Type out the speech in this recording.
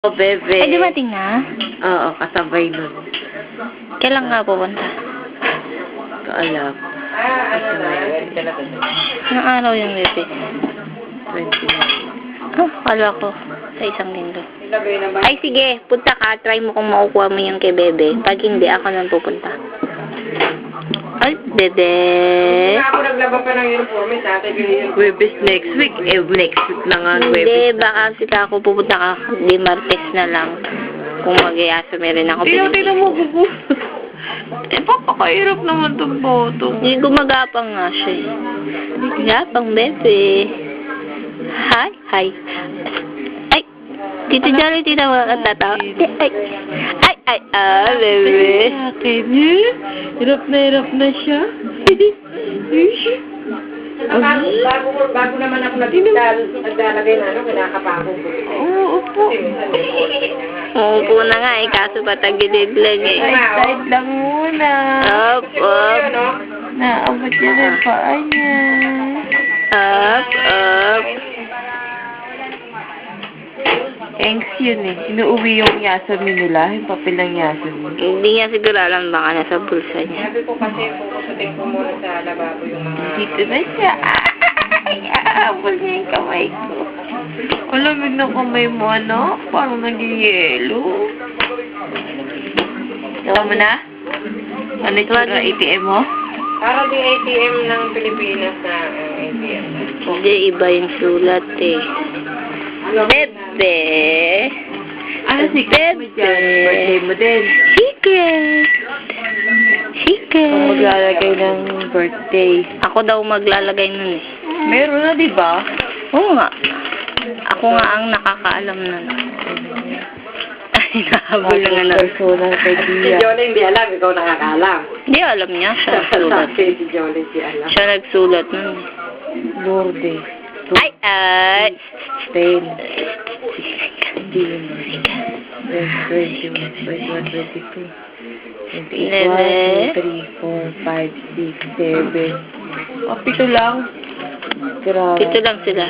Oh, bebe. Ay, dumating na? Oo, kasabay nun. Kailan nga pupunta? Kaalam. Anong araw yung bebe? 29. Oh, kala ko. Sa isang linggo. Ay, sige. Punta ka. Try mo kung makukuha mo yung kay bebe. Pag hindi, ako nang pupunta. Ay, bebe. Ako naglaba pa ng uniforme sa atin. Webes next week. Next week na nga. Hindi, Webes. baka sila ako pupunta ka. Di Martes na lang. Kung mag-iasa meron ako. Tingnan mo, gugu. Eh, papakahirap naman itong boto. Hindi gumagapang nga siya. Gapang, bebe. Hi, hi. Ay, Tito Jolly, tita mo ang tatawa. Ay, bebe. Akin, hirap na siya. Bago naman ako naglalagay na kinakapako ko. Oo, upo. Umupo na nga eh, kaso patagilid lang eh. Side lang muna. Up, up. Naabot niya na yung paa niya. Up, up. Thanks yun eh. Inuuwi yung Yasmin nila, yung papel ng Yasmin. Hindi niya siguro alam baka nasa bulsa niya. Sabi ko kasi pupusutin ko muna sa lababo yung mga... Dito na siya. Ay, aabol niya yung kamay ko. Ang lamig ng kamay mo, ano? Parang nag-yelo. Gawa mo na? Ano ito na ATM mo? Para di ATM ng Pilipinas na ATM. Hindi, iba yung sulat eh. Bebe. Ano secret mo dyan? Birthday mo din. Secret. Secret. Kung maglalagay ng birthday. Ako daw maglalagay nun eh. Meron na, di ba? Oo nga. Ako nga ang nakakaalam nun. Ay, nahabol na nga na. Personal Si idea. Jolie hindi alam, ikaw nakakaalam. Hindi, alam niya. Siya nagsulat. Si Jolie si alam. Siya nagsulat nun eh. Lourdes. Ay, ay. 10. 15. 20, 21, 22. 11. 1, 2, 3, 4, 5, 6, 7. Oh, 7 lang. Grabe. Ito lang sila.